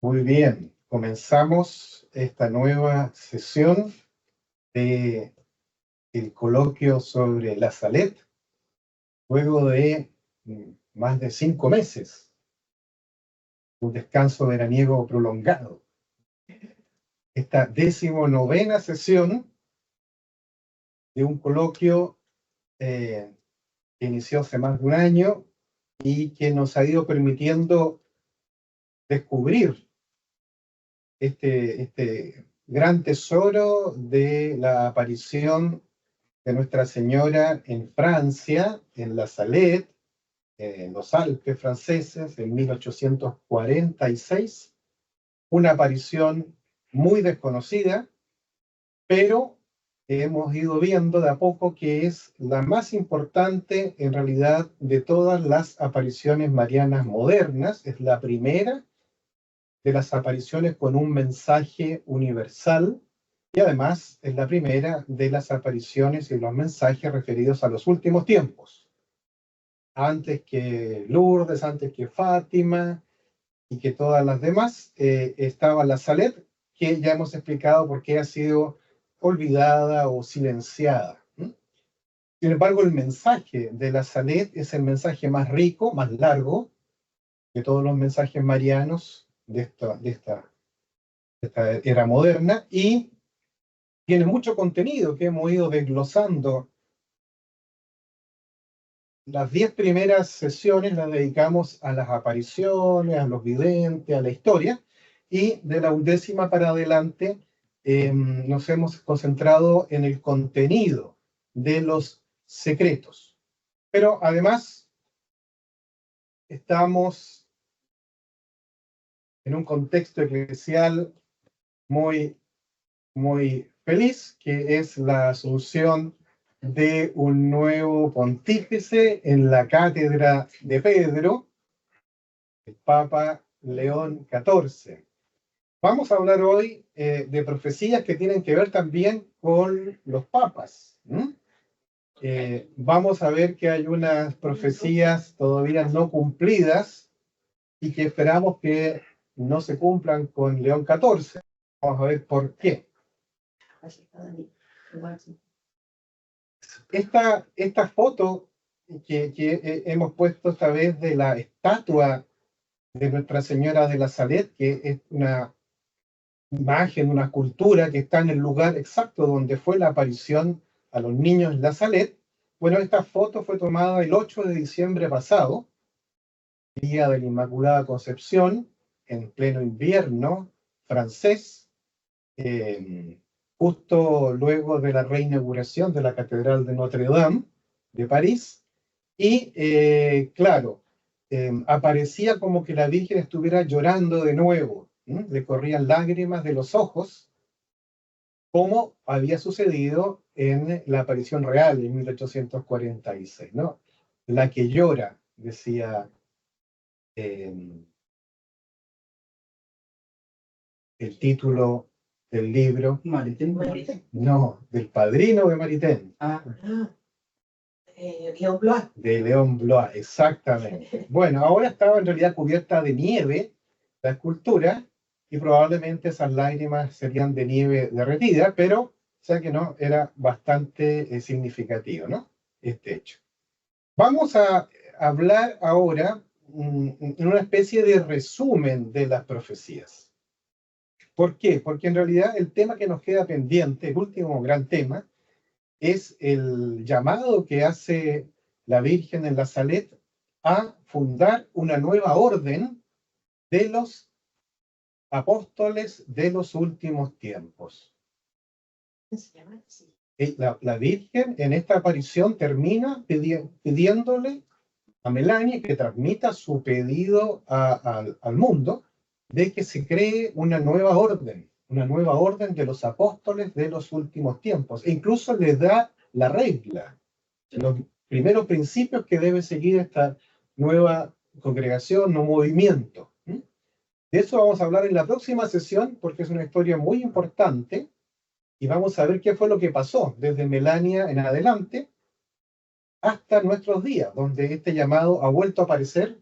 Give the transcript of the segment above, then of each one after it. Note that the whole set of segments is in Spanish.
Muy bien, comenzamos esta nueva sesión del coloquio sobre la Salet, luego de más de 5 meses, un descanso veraniego prolongado. Esta 19ª sesión de un coloquio que inició hace más de un año y que nos ha ido permitiendo descubrir este gran tesoro de la aparición de Nuestra Señora en Francia, en la Salette, en los Alpes franceses, en 1846. Una aparición muy desconocida, pero hemos ido viendo de a poco que es la más importante en realidad de todas las apariciones marianas modernas. Es la primera de las apariciones con un mensaje universal y además es la primera de las apariciones y los mensajes referidos a los últimos tiempos. Antes que Lourdes, antes que Fátima y que todas las demás, estaba la Salet, que ya hemos explicado por qué ha sido olvidada o silenciada. Sin embargo, el mensaje de la Salet es el mensaje más rico, más largo de todos los mensajes marianos de esta era moderna, y tiene mucho contenido que hemos ido desglosando. Las 10 primeras sesiones las dedicamos a las apariciones, a los videntes, a la historia, y de la 11ª para adelante nos hemos concentrado en el contenido de los secretos. Pero además estamos en un contexto eclesial muy feliz, que es la asunción de un nuevo pontífice en la cátedra de Pedro, el Papa León XIV. Vamos a hablar hoy de profecías que tienen que ver también con los papas. Vamos a ver que hay unas profecías todavía no cumplidas y que esperamos que no se cumplan con León XIV. Vamos a ver por qué. Esta foto que hemos puesto esta vez de la estatua de Nuestra Señora de la Salet, que es una imagen, una escultura que está en el lugar exacto donde fue la aparición a los niños en la Salet. Bueno, esta foto fue tomada el 8 de diciembre pasado, día de la Inmaculada Concepción, en pleno invierno francés, justo luego de la reinauguración de la Catedral de Notre Dame de París, y claro, aparecía como que la Virgen estuviera llorando de nuevo, le corrían lágrimas de los ojos, como había sucedido en la aparición real en 1846, ¿no? La que llora, decía el título del libro. Maritain. No, del padrino de Maritain. León Blois. De León Blois, exactamente. Bueno, ahora estaba en realidad cubierta de nieve la escultura, y probablemente esas lágrimas serían de nieve derretida, pero o sea que no, era bastante significativo, ¿no? Este hecho. Vamos a hablar ahora en una especie de resumen de las profecías. ¿Por qué? Porque en realidad el tema que nos queda pendiente, el último gran tema, es el llamado que hace la Virgen en la Salet a fundar una nueva orden de los apóstoles de los últimos tiempos. La Virgen en esta aparición termina pidiéndole a Melania que transmita su pedido al mundo de que se cree una nueva orden de los apóstoles de los últimos tiempos, e incluso le da la regla, los primeros principios que debe seguir esta nueva congregación o movimiento. De eso vamos a hablar en la próxima sesión, porque es una historia muy importante, y vamos a ver qué fue lo que pasó desde Melania en adelante hasta nuestros días, donde este llamado ha vuelto a aparecer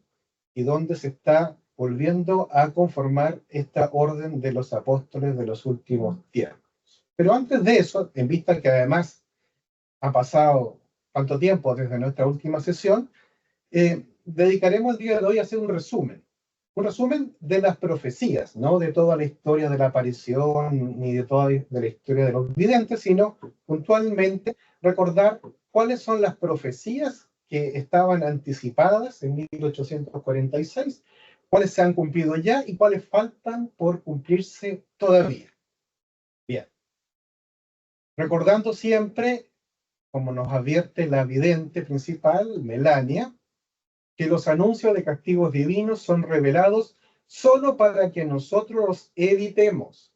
y donde se está volviendo a conformar esta orden de los apóstoles de los últimos tiempos. Pero antes de eso, en vista que además ha pasado tanto tiempo desde nuestra última sesión, dedicaremos el día de hoy a hacer un resumen de las profecías, no de toda la historia de la aparición, ni de toda la historia de los videntes, sino puntualmente recordar cuáles son las profecías que estaban anticipadas en 1846, cuáles se han cumplido ya y cuáles faltan por cumplirse todavía. Bien. Recordando siempre, como nos advierte la vidente principal, Melania, que los anuncios de castigos divinos son revelados solo para que nosotros los evitemos,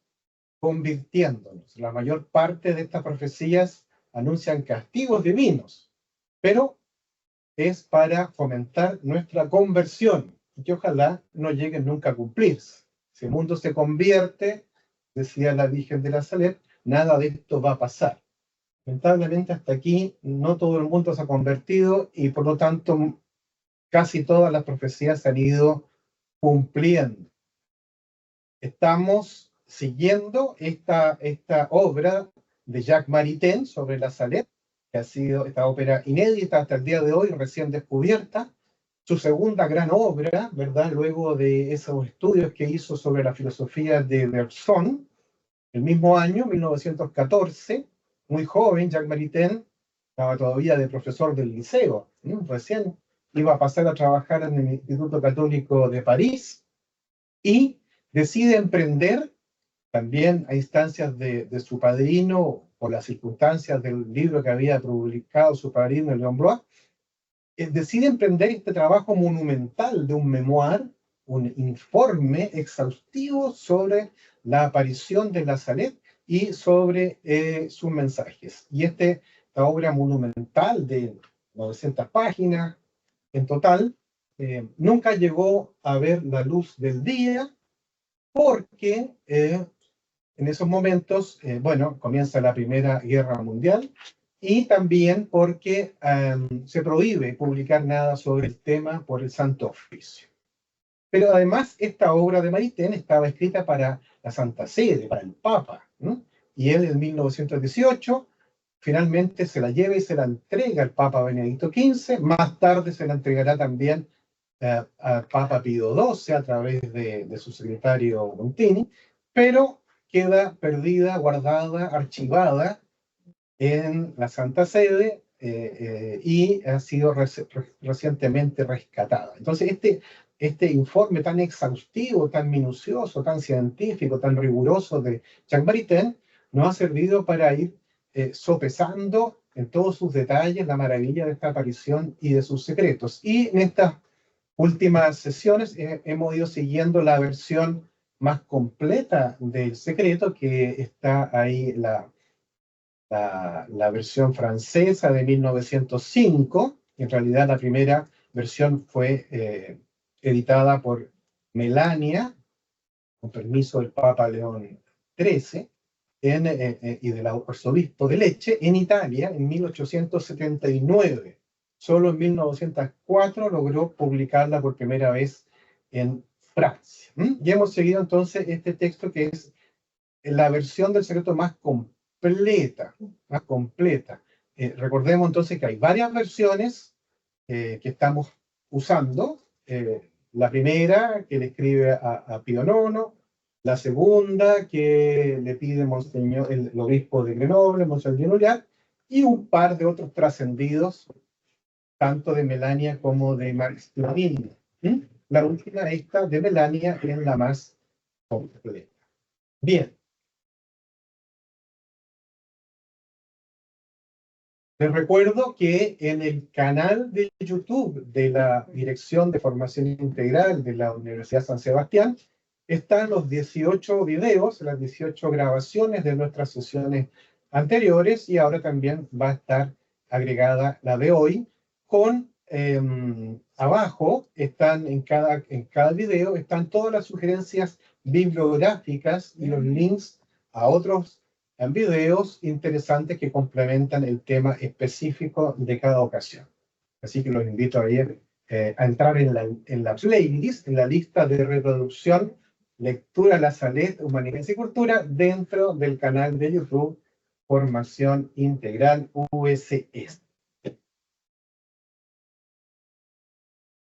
convirtiéndonos. La mayor parte de estas profecías anuncian castigos divinos, pero es para fomentar nuestra conversión y que ojalá no lleguen nunca a cumplirse. Si el mundo se convierte, decía la Virgen de la Salet, nada de esto va a pasar. Lamentablemente hasta aquí no todo el mundo se ha convertido y por lo tanto casi todas las profecías se han ido cumpliendo. Estamos siguiendo esta obra de Jacques Maritain sobre la Salet, que ha sido esta ópera inédita hasta el día de hoy, recién descubierta, su segunda gran obra, ¿verdad? Luego de esos estudios que hizo sobre la filosofía de Bergson, el mismo año, 1914, muy joven, Jacques Maritain, estaba todavía de profesor del liceo, recién iba a pasar a trabajar en el Instituto Católico de París y decide emprender, también a instancias de su padrino, por las circunstancias del libro que había publicado su padrino, Leon Blois, decide emprender este trabajo monumental de un memoir, un informe exhaustivo sobre la aparición de la Salet y sobre sus mensajes. Y esta obra monumental de 900 páginas en total, nunca llegó a ver la luz del día porque en esos momentos, bueno, comienza la Primera Guerra Mundial y también porque se prohíbe publicar nada sobre el tema por el Santo Oficio. Pero además, esta obra de Maritain estaba escrita para la Santa Sede, para el Papa, ¿no? Y él en 1918 finalmente se la lleva y se la entrega al Papa Benedicto XV, más tarde se la entregará también al Papa Pío XII a través de su secretario Montini, pero queda perdida, guardada, archivada en la Santa Sede y ha sido recientemente rescatada. Entonces, este informe tan exhaustivo, tan minucioso, tan científico, tan riguroso de Jacques Maritain nos ha servido para ir sopesando en todos sus detalles la maravilla de esta aparición y de sus secretos. Y en estas últimas sesiones hemos ido siguiendo la versión más completa del secreto, que está ahí la versión francesa de 1905. En realidad la primera versión fue editada por Melania, con permiso del Papa León XIII, y del arzobispo de Lecce, en Italia, en 1879. Solo en 1904 logró publicarla por primera vez en Francia. Y hemos seguido entonces este texto que es la versión del secreto más completa. Recordemos entonces que hay varias versiones que estamos usando. La primera que le escribe a Pío IX, la segunda que le pide Monseñor, el obispo de Grenoble, Monseñor Genouillat, y un par de otros trascendidos, tanto de Melania como de Max Flavigny. La última, esta de Melania, es la más completa. Bien. Les recuerdo que en el canal de YouTube de la Dirección de Formación Integral de la Universidad San Sebastián están los 18 videos, las 18 grabaciones de nuestras sesiones anteriores, y ahora también va a estar agregada la de hoy, con abajo están en cada video están todas las sugerencias bibliográficas y los links a otros en videos interesantes que complementan el tema específico de cada ocasión. Así que los invito a ir a entrar en la playlist, en la lista de reproducción, Lectura La Salet, Humanidades y Cultura, dentro del canal de YouTube Formación Integral USS.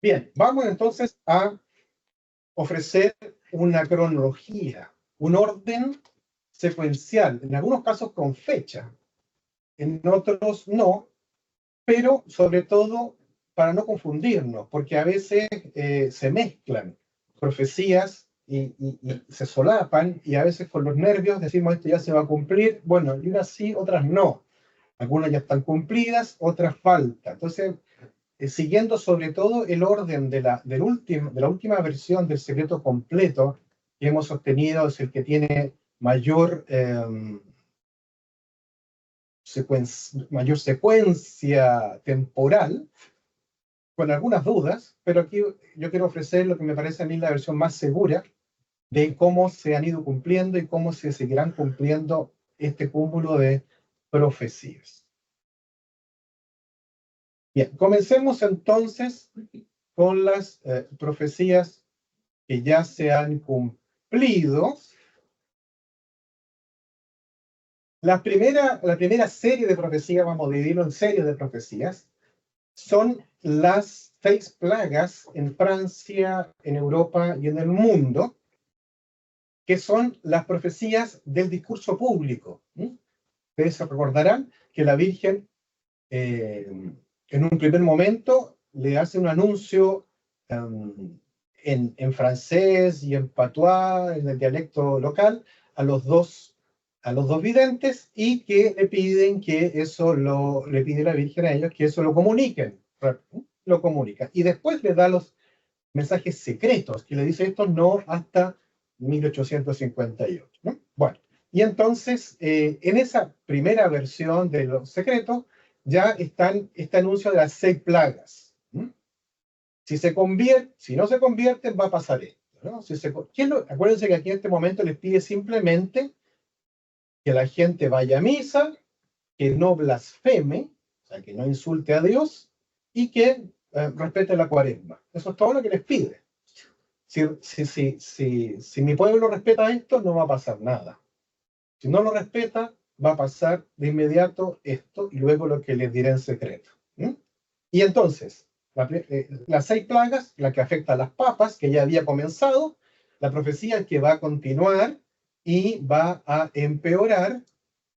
Bien, vamos entonces a ofrecer una cronología, un orden secuencial, en algunos casos con fecha, en otros no, pero sobre todo para no confundirnos, porque a veces se mezclan profecías y se solapan, y a veces con los nervios decimos esto ya se va a cumplir, bueno, y unas sí, otras no. Algunas ya están cumplidas, otras faltan. Entonces, siguiendo sobre todo el orden de la última versión del secreto completo que hemos obtenido, es el que tiene mayor secuencia temporal, con algunas dudas, pero aquí yo quiero ofrecer lo que me parece a mí la versión más segura de cómo se han ido cumpliendo y cómo se seguirán cumpliendo este cúmulo de profecías. Bien, comencemos entonces con las profecías que ya se han cumplido. La primera serie de profecías, vamos a dividirlo en series de profecías, son las 6 plagas en Francia, en Europa y en el mundo, que son las profecías del discurso público. Ustedes se recordarán que la Virgen, en un primer momento, le hace un anuncio en francés y en patois, en el dialecto local, a los dos videntes, y que le piden le pide la Virgen a ellos que eso lo comuniquen. Lo comunica. Y después le da los mensajes secretos, que le dice esto no hasta 1858. ¿No? Bueno, y entonces, en esa primera versión de los secretos, ya están este anuncio de las 6 plagas. Si no se convierten, va a pasar esto. ¿No? Acuérdense que aquí en este momento les pide simplemente que la gente vaya a misa, que no blasfeme, o sea, que no insulte a Dios, y que respete la cuaresma. Eso es todo lo que les pide. Si mi pueblo respeta esto, no va a pasar nada. Si no lo respeta, va a pasar de inmediato esto y luego lo que les diré en secreto. Y entonces, las 6 plagas, la que afecta a las papas, que ya había comenzado, la profecía que va a continuar y va a empeorar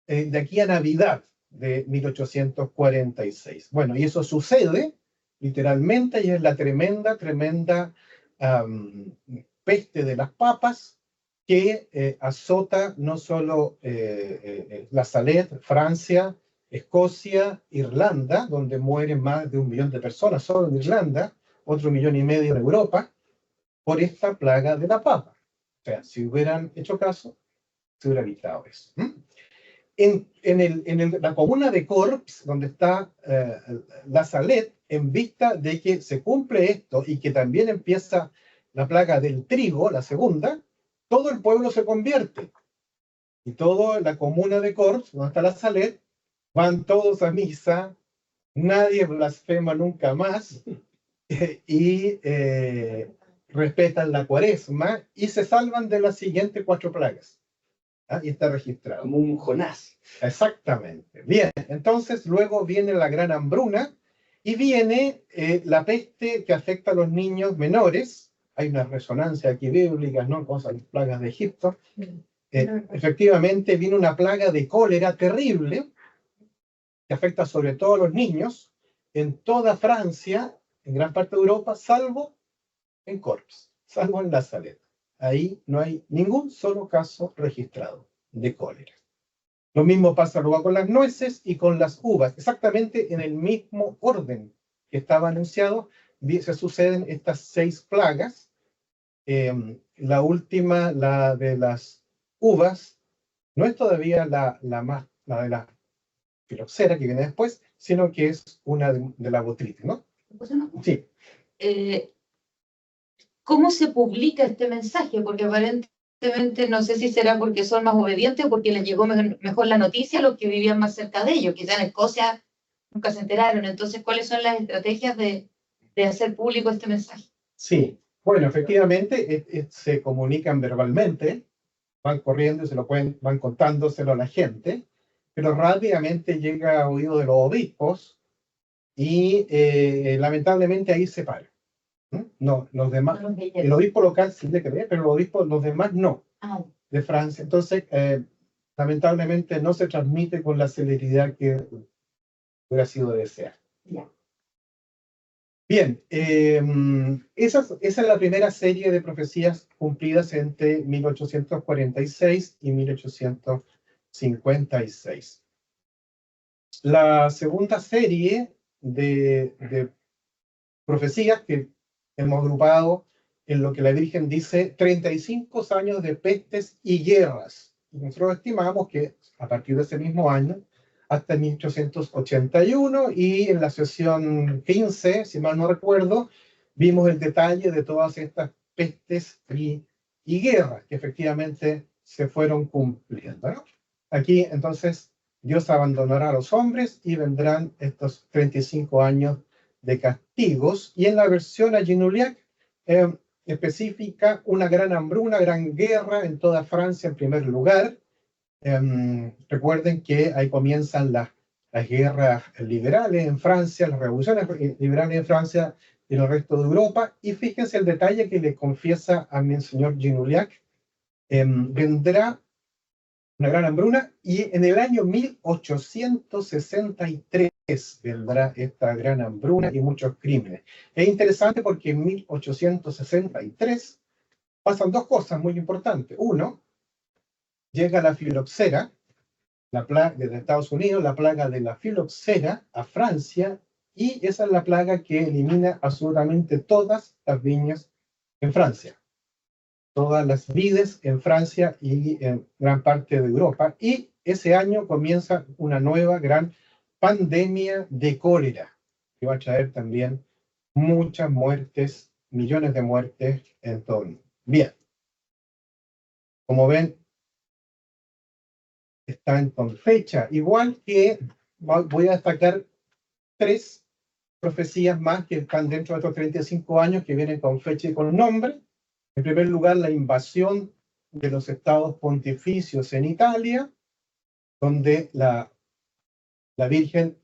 de aquí a Navidad de 1846. Bueno, y eso sucede literalmente, y es la tremenda peste de las papas que azota no solo La Salet, Francia, Escocia, Irlanda, donde mueren más de 1 millón de personas solo en Irlanda, otro 1,5 millones en Europa, por esta plaga de la papa. O sea, si hubieran hecho caso, se hubiera evitado eso. En la comuna de Corps, donde está La Salet, en vista de que se cumple esto y que también empieza la plaga del trigo, la segunda, todo el pueblo se convierte. Y toda la comuna de Corps, donde está La Salet, van todos a misa, nadie blasfema nunca más, y respetan la cuaresma y se salvan de las siguientes 4 plagas. Y está registrado. Como un Jonás. Exactamente. Bien, entonces luego viene la gran hambruna y viene la peste que afecta a los niños menores. Hay una resonancia aquí bíblica, ¿no? Con las plagas de Egipto. Efectivamente, viene una plaga de cólera terrible que afecta sobre todo a los niños en toda Francia, en gran parte de Europa, salvo en Corps, salvo en La Salet. Ahí no hay ningún solo caso registrado de cólera. Lo mismo pasa luego con las nueces y con las uvas, exactamente en el mismo orden que estaba anunciado. Se suceden estas 6 plagas. La última, la de las uvas, no es todavía la de la filoxera que viene después, sino que es una de la botrite, ¿no? Sí. ¿Cómo se publica este mensaje? Porque aparentemente, no sé si será porque son más obedientes o porque les llegó mejor la noticia a los que vivían más cerca de ellos. Quizá en Escocia nunca se enteraron. Entonces, ¿cuáles son las estrategias de de hacer público este mensaje? Sí, bueno, efectivamente se comunican verbalmente, van corriendo y van contándoselo a la gente, pero rápidamente llega a oído de los obispos y lamentablemente ahí se para. No, los demás, No los veía. el obispo local sí le cree, pero los demás no, Ah, de Francia. Entonces, lamentablemente no se transmite con la celeridad que hubiera sido desear. ya. Bien, esa es la primera serie de profecías cumplidas entre 1846 y 1856. La segunda serie de profecías que hemos agrupado en lo que la Virgen dice, 35 años de pestes y guerras. Y nosotros estimamos que a partir de ese mismo año, hasta 1881, y en la sesión 15, si mal no recuerdo, vimos el detalle de todas estas pestes y guerras que efectivamente se fueron cumpliendo, ¿no? Aquí, entonces, Dios abandonará a los hombres y vendrán estos 35 años de castigos, y en la versión a Ginuliac especifica una gran hambruna, una gran guerra en toda Francia en primer lugar. Recuerden que ahí comienzan las guerras liberales en Francia, las revoluciones liberales en Francia y en el resto de Europa, y fíjense el detalle que le confiesa a mi señor Ginuliac, vendrá una gran hambruna, y en el año 1863 vendrá esta gran hambruna y muchos crímenes. Es interesante porque en 1863 pasan dos cosas muy importantes. Uno, llega la filoxera, la plaga desde Estados Unidos, la plaga de la filoxera a Francia, y esa es la plaga que elimina absolutamente todas las viñas en Francia, todas las vides en Francia y en gran parte de Europa, y ese año comienza una nueva gran pandemia de cólera, que va a traer también muchas muertes, millones de muertes en todo el mundo. Bien, como ven, están con fecha, igual que voy a destacar tres profecías más que están dentro de estos 35 años, que vienen con fecha y con nombre. En primer lugar, la invasión de los estados pontificios en Italia, donde la Virgen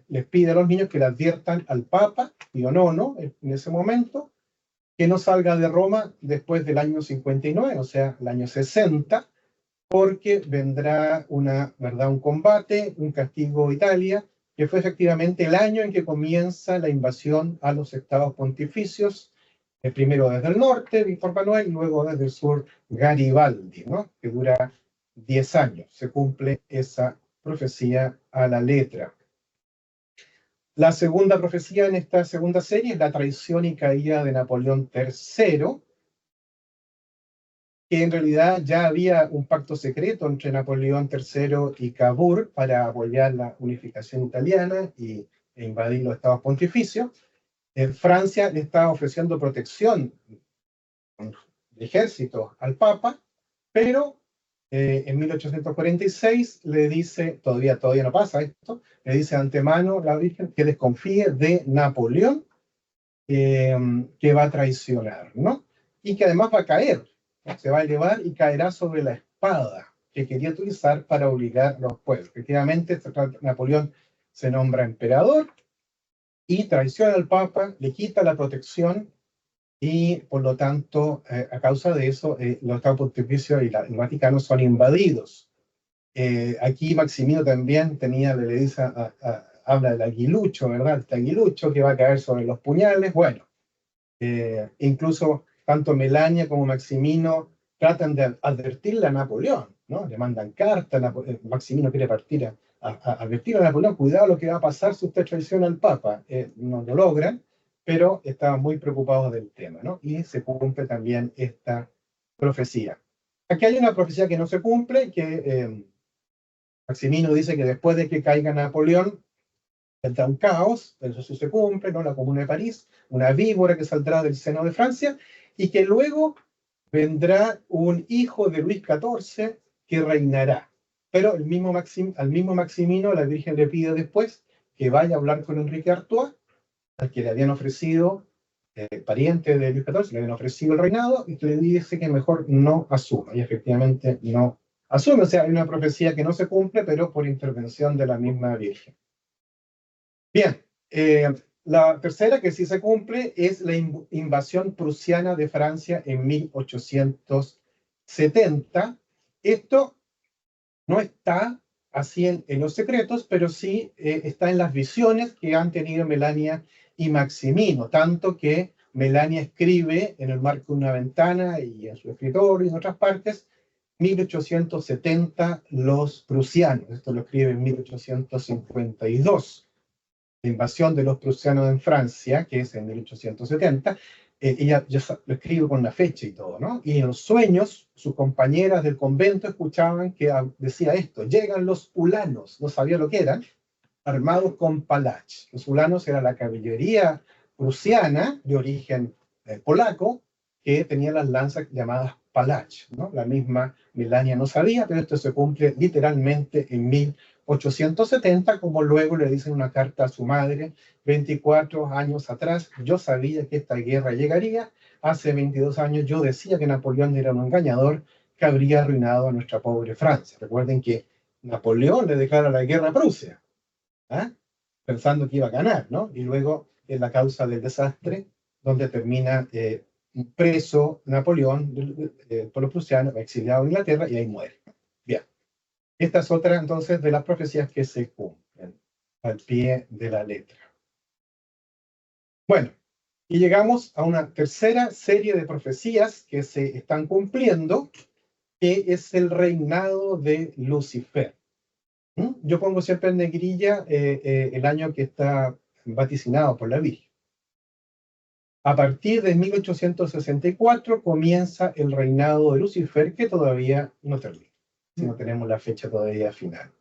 les pide a los niños que le adviertan al Papa Pío IX en ese momento, que no salga de Roma después del año 59, o sea, el año 60, porque vendrá un combate, un castigo a Italia, que fue efectivamente el año en que comienza la invasión a los estados pontificios, primero desde el norte, Víctor Manuel, y luego desde el sur, Garibaldi, ¿no? Que dura 10 años. Se cumple esa profecía a la letra. La segunda profecía en esta segunda serie es la traición y caída de Napoleón III, que en realidad ya había un pacto secreto entre Napoleón III y Cavour para apoyar la unificación italiana e invadir los estados pontificios. Francia le estaba ofreciendo protección de ejército al Papa, pero en 1846 le dice, todavía no pasa esto, le dice de antemano la Virgen que desconfíe de Napoleón, que va a traicionar, ¿no? Y que además va a caer, se va a elevar y caerá sobre la espada que quería utilizar para obligar a los pueblos. Efectivamente, Napoleón se nombra emperador y traiciona al Papa, le quita la protección, y por lo tanto, a causa de eso, los estados pontificios y el Vaticano son invadidos. Aquí Maximino también le dice, habla del aguilucho, ¿verdad? Este aguilucho que va a caer sobre los puñales. Bueno, incluso tanto Melania como Maximino tratan de advertirle a Napoleón, ¿no? Le mandan cartas, Maximino quiere partir a advertir a Napoleón, cuidado lo que va a pasar si usted traiciona al Papa. No lo logran, pero estaban muy preocupados del tema, ¿no? Y se cumple también esta profecía. Aquí hay una profecía que no se cumple, que Maximino dice que después de que caiga Napoleón, vendrá un caos, eso sí se cumple, ¿no? La Comuna de París, una víbora que saldrá del seno de Francia, y que luego vendrá un hijo de Luis XIV que reinará. Pero al mismo Maximino la Virgen le pide después que vaya a hablar con Enrique Artois, al que le habían ofrecido pariente de Luis XIV, le habían ofrecido el reinado y le dice que mejor no asuma. Y efectivamente no asume. O sea, hay una profecía que no se cumple, pero por intervención de la misma Virgen. Bien, la tercera que sí se cumple es la invasión prusiana de Francia en 1870. Esto no está así en los secretos, pero sí está en las visiones que han tenido Melania y Maximino, tanto que Melania escribe en el marco de una ventana y en su escritorio y en otras partes, 1870 los prusianos. Esto lo escribe en 1852. La invasión de los prusianos en Francia, que es en 1870, ella ya lo escribe con una fecha y todo, ¿no? Y en los sueños, sus compañeras del convento escuchaban que decía esto: llegan los ulanos, no sabía lo que eran, armados con palach. Los ulanos era la caballería prusiana de origen polaco, que tenía las lanzas llamadas palach, ¿no? La misma Melania no sabía, pero esto se cumple literalmente en 1870, como luego le dicen una carta a su madre, 24 años atrás: yo sabía que esta guerra llegaría, hace 22 años yo decía que Napoleón era un engañador que habría arruinado a nuestra pobre Francia. Recuerden que Napoleón le declara la guerra a Prusia, ¿ah? Pensando que iba a ganar, ¿no? Y luego es la causa del desastre, donde termina preso Napoleón por los prusianos, exiliado a Inglaterra, y ahí muere. Bien. Esta es otra, entonces, de las profecías que se cumplen al pie de la letra. Bueno, y llegamos a una tercera serie de profecías que se están cumpliendo, que es el reinado de Lucifer. Yo pongo siempre en negrilla el año que está vaticinado por la Virgen. A partir de 1864 comienza el reinado de Lucifer, que todavía no termina, si no tenemos la fecha todavía final.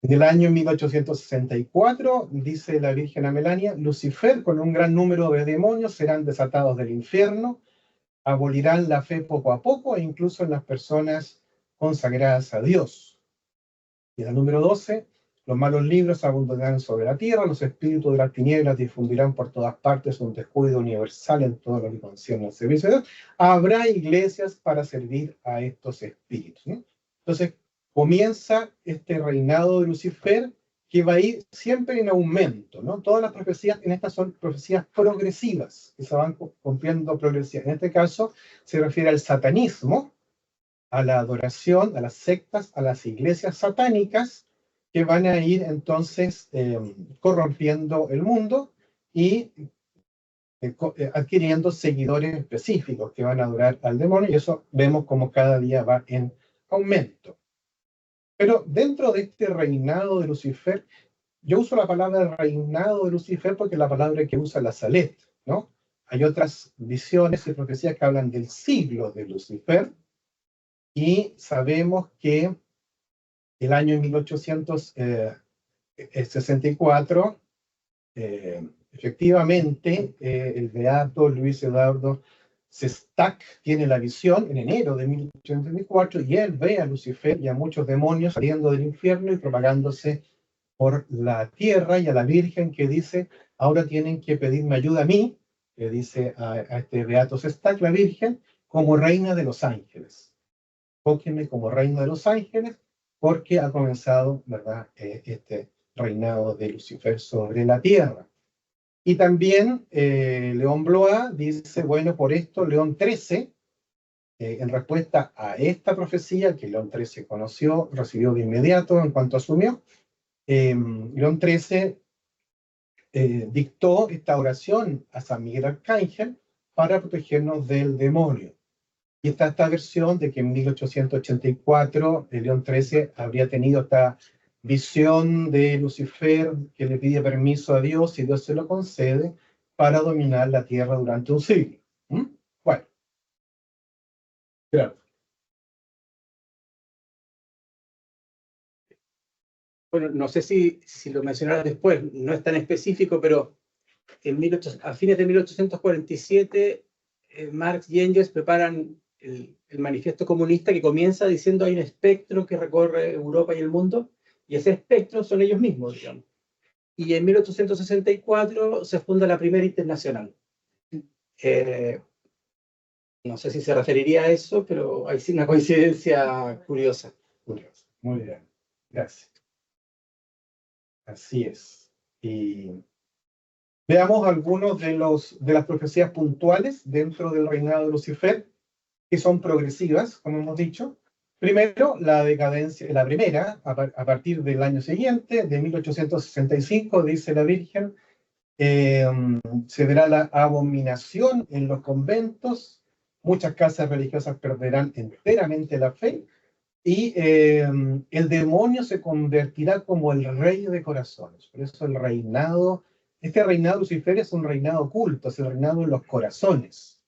En el año 1864, dice la Virgen a Melania: Lucifer con un gran número de demonios serán desatados del infierno, abolirán la fe poco a poco, e incluso en las personas consagradas a Dios. Y en el número 12, los malos libros abundarán sobre la tierra, los espíritus de las tinieblas difundirán por todas partes un descuido universal en todo lo que concierne al servicio de Dios. Habrá iglesias para servir a estos espíritus, ¿no? Entonces, comienza este reinado de Lucifer, que va a ir siempre en aumento, ¿no? Todas las profecías en estas son profecías progresivas, que se van cumpliendo progresivamente. En este caso, se refiere al satanismo, a la adoración, a las sectas, a las iglesias satánicas, que van a ir entonces corrompiendo el mundo y adquiriendo seguidores específicos que van a adorar al demonio, y eso vemos como cada día va en aumento. Pero dentro de este reinado de Lucifer, yo uso la palabra reinado de Lucifer porque es la palabra que usa la Salet, ¿no? Hay otras visiones y profecías que hablan del siglo de Lucifer, y sabemos que el año 1864, efectivamente, el beato Luis Eduardo Sestak tiene la visión en enero de 1864, y él ve a Lucifer y a muchos demonios saliendo del infierno y propagándose por la tierra, y a la Virgen que dice: ahora tienen que pedirme ayuda a mí, le dice a este beato Sestak la Virgen, como reina de los ángeles. Póquenme como reino de los ángeles, porque ha comenzado, ¿verdad?, este reinado de Lucifer sobre la tierra. Y también León Blois dice: bueno, por esto León XIII, en respuesta a esta profecía que León XIII conoció, recibió de inmediato en cuanto asumió, León XIII dictó esta oración a San Miguel Arcángel para protegernos del demonio. Y está esta versión de que en 1884 León XIII habría tenido esta visión de Lucifer que le pide permiso a Dios, y Dios se lo concede, para dominar la tierra durante un siglo. Bueno, claro. Bueno, no sé si lo mencionarás después, no es tan específico, pero a fines de 1847, Marx y Engels preparan el manifiesto comunista, que comienza diciendo: hay un espectro que recorre Europa y el mundo, y ese espectro son ellos mismos, digamos. Y en 1864 se funda la primera internacional. No sé si se referiría a eso, pero hay sí una coincidencia curiosa. Curioso. Muy bien. Gracias. Así es. Y veamos algunos de las profecías puntuales dentro del reinado de Lucifer, que son progresivas, como hemos dicho. Primero, la decadencia, la primera, a partir del año siguiente, de 1865, dice la Virgen, se verá la abominación en los conventos, muchas casas religiosas perderán enteramente la fe, y el demonio se convertirá como el rey de corazones. Por eso el reinado, este reinado de Lucifer es un reinado oculto, es el reinado de los corazones,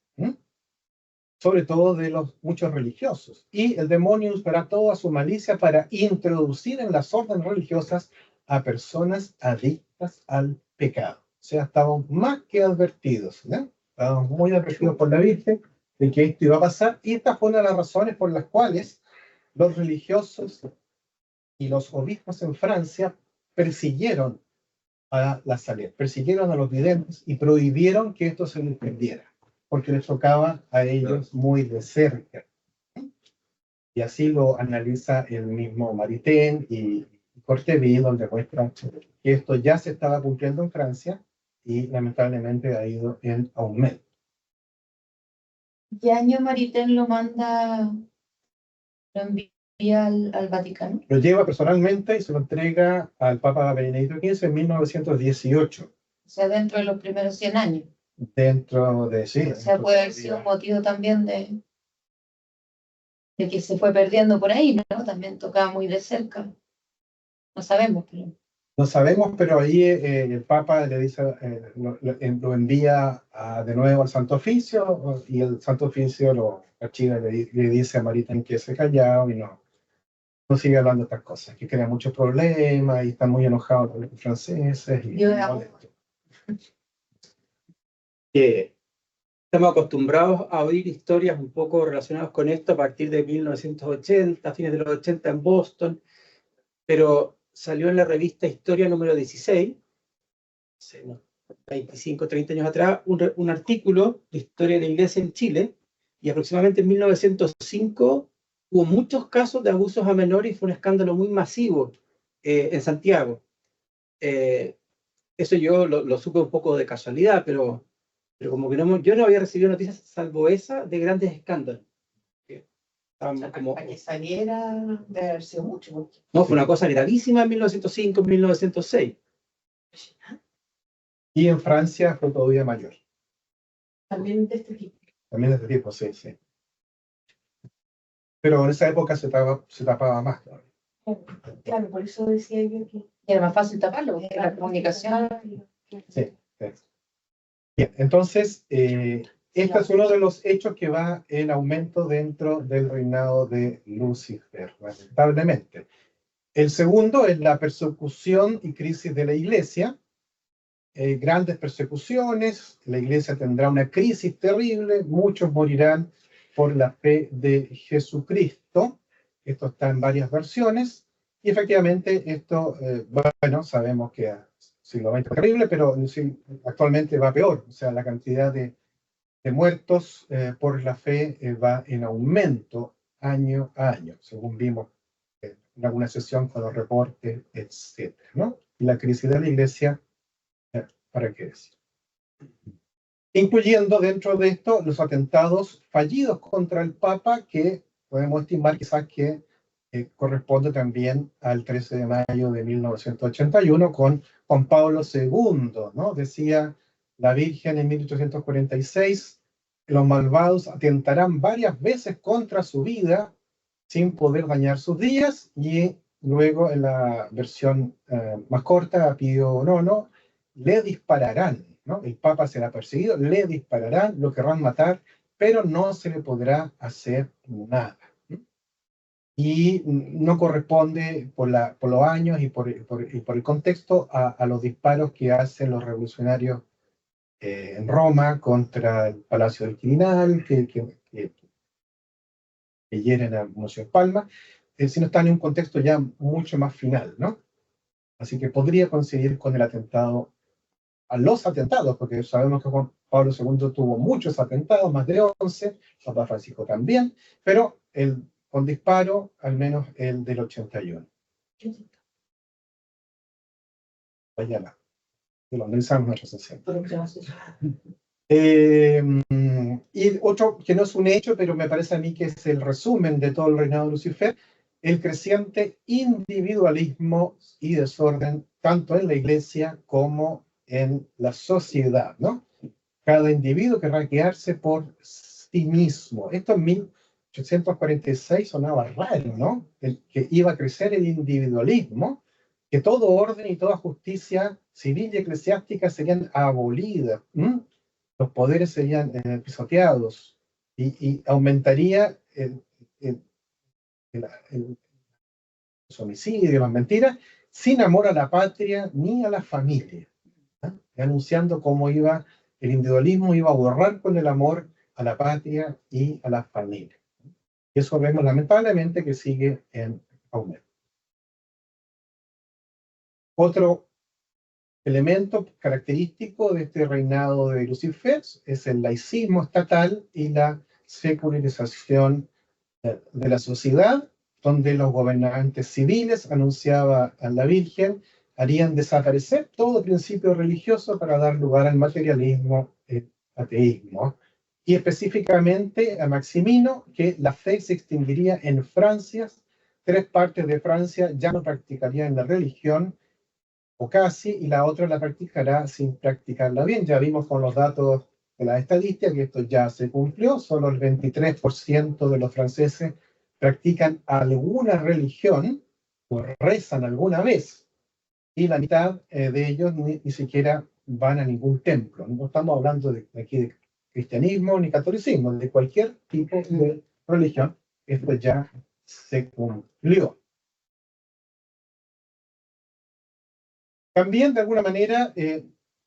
sobre todo de los muchos religiosos. Y el demonio usará toda su malicia para introducir en las órdenes religiosas a personas adictas al pecado. O sea, estamos más que advertidos, ¿no? Estamos muy advertidos por la Virgen de que esto iba a pasar, y esta fue una de las razones por las cuales los religiosos y los obispos en Francia persiguieron a la Salette, persiguieron a los videntes y prohibieron que esto se les perdiera, porque les tocaba a ellos muy de cerca. Y así lo analiza el mismo Maritain y Corteville, donde muestra que esto ya se estaba cumpliendo en Francia y lamentablemente ha ido en aumento. ¿Qué año Maritain lo envía al Vaticano? Lo lleva personalmente y se lo entrega al Papa Benedicto XV en 1918. O sea, dentro de los primeros 100 años. Dentro de sí. O sea, puede haber sido un motivo también de que se fue perdiendo por ahí, ¿no? También tocaba muy de cerca. No sabemos, pero... No sabemos, pero ahí el Papa le dice, lo envía de nuevo al Santo Oficio, y el Santo Oficio lo archiva y le dice a Maritain que se callado y no sigue hablando de estas cosas, que crea muchos problemas y está muy enojado con los franceses. Y Estamos acostumbrados a oír historias un poco relacionadas con esto a partir de 1980, fines de los 80 en Boston, pero salió en la revista Historia número 16, hace unos 25, 30 años atrás, un artículo de historia de la Iglesia en Chile, y aproximadamente en 1905 hubo muchos casos de abusos a menores y fue un escándalo muy masivo en Santiago. Eso yo lo supe un poco de casualidad, pero como que yo no había recibido noticias salvo esa de grandes escándalos. Para que saliera de haber sido mucho. No, fue una cosa gravísima en 1905, 1906. Y en Francia fue todavía mayor. También de este tipo. También de este tipo, sí, sí. Pero en esa época se tapaba más. Claro, por eso decía yo que... Era más fácil taparlo, porque la comunicación... Sí. Bien, entonces, este es uno de los hechos que va en aumento dentro del reinado de Lucifer, lamentablemente. El segundo es la persecución y crisis de la iglesia. Grandes persecuciones, la iglesia tendrá una crisis terrible, muchos morirán por la fe de Jesucristo. Esto está en varias versiones, y efectivamente esto, bueno, sabemos que siglo XX es terrible, pero actualmente va peor. O sea, la cantidad de muertos por la fe va en aumento año a año, según vimos en alguna sesión con los reportes, etc., ¿no? Y la crisis de la iglesia, ¿para qué decir? Incluyendo dentro de esto los atentados fallidos contra el Papa, que podemos estimar quizás que corresponde también al 13 de mayo de 1981 con Juan Pablo II, ¿no? Decía la Virgen en 1846, los malvados atentarán varias veces contra su vida sin poder dañar sus días, y luego en la versión más corta, Pío IX, le dispararán, ¿no? El Papa será perseguido, le dispararán, lo querrán matar, pero no se le podrá hacer nada. Y no corresponde por los años y por el contexto a los disparos que hacen los revolucionarios en Roma contra el Palacio del Quirinal, que hieren a Monsieur Palma, sino están en un contexto ya mucho más final, ¿no? Así que podría coincidir con el atentado a los atentados, porque sabemos que Juan Pablo II tuvo muchos atentados, más de 11, Papa Francisco también, pero con disparo, al menos el del 81. Vaya la, que lo analizamos en nuestra sesión. Y otro que no es un hecho, pero me parece a mí que es el resumen de todo el reinado de Lucifer, el creciente individualismo y desorden, tanto en la iglesia como en la sociedad, ¿no? Cada individuo querrá quedarse por sí mismo. Esto en 1846 sonaba raro, ¿no? Que iba a crecer el individualismo, que todo orden y toda justicia civil y eclesiástica serían abolidas. Los poderes serían pisoteados y aumentaría el homicidio, las mentiras, sin amor a la patria ni a la familia, ¿no? Anunciando cómo el individualismo iba a borrar con el amor a la patria y a la familia. Y eso vemos lamentablemente que sigue en aumento. Otro elemento característico de este reinado de Lucifer es el laicismo estatal y la secularización de la sociedad, donde los gobernantes civiles, anunciaba a la Virgen, harían desaparecer todo principio religioso para dar lugar al materialismo, ateísmo, y específicamente a Maximino, que la fe se extinguiría en Francia, 3 partes de Francia ya no practicarían la religión, o casi, y la otra la practicará sin practicarla bien. Ya vimos con los datos de las estadísticas que esto ya se cumplió, solo el 23% de los franceses practican alguna religión o rezan alguna vez, y la mitad de ellos ni siquiera van a ningún templo. No estamos hablando aquí de cristianismo ni catolicismo, de cualquier tipo de religión. Esto ya se cumplió. También, de alguna manera,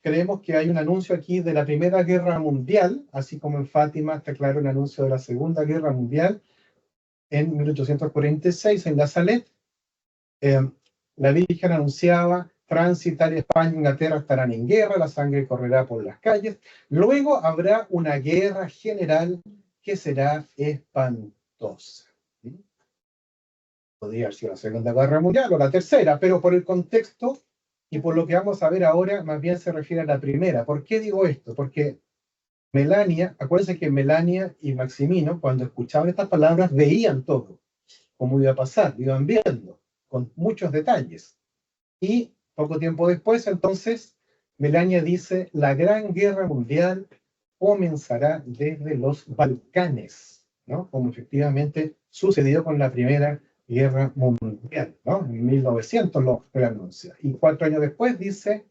creemos que hay un anuncio aquí de la Primera Guerra Mundial, así como en Fátima está claro un anuncio de la Segunda Guerra Mundial, en 1846, en La Salette. La Virgen anunciaba: Francia, Italia, España, Inglaterra estarán en guerra, la sangre correrá por las calles. Luego habrá una guerra general que será espantosa. Podría haber sido la Segunda Guerra Mundial o la Tercera, pero por el contexto y por lo que vamos a ver ahora, más bien se refiere a la primera. ¿Por qué digo esto? Porque Melania, acuérdense que Melania y Maximino, cuando escuchaban estas palabras, veían todo, cómo iba a pasar, iban viendo, con muchos detalles. Y poco tiempo después, entonces, Melania dice: la Gran Guerra Mundial comenzará desde los Balcanes, ¿no? Como efectivamente sucedió con la Primera Guerra Mundial, ¿no? En 1900 lo anuncia. Y 4 años después dice: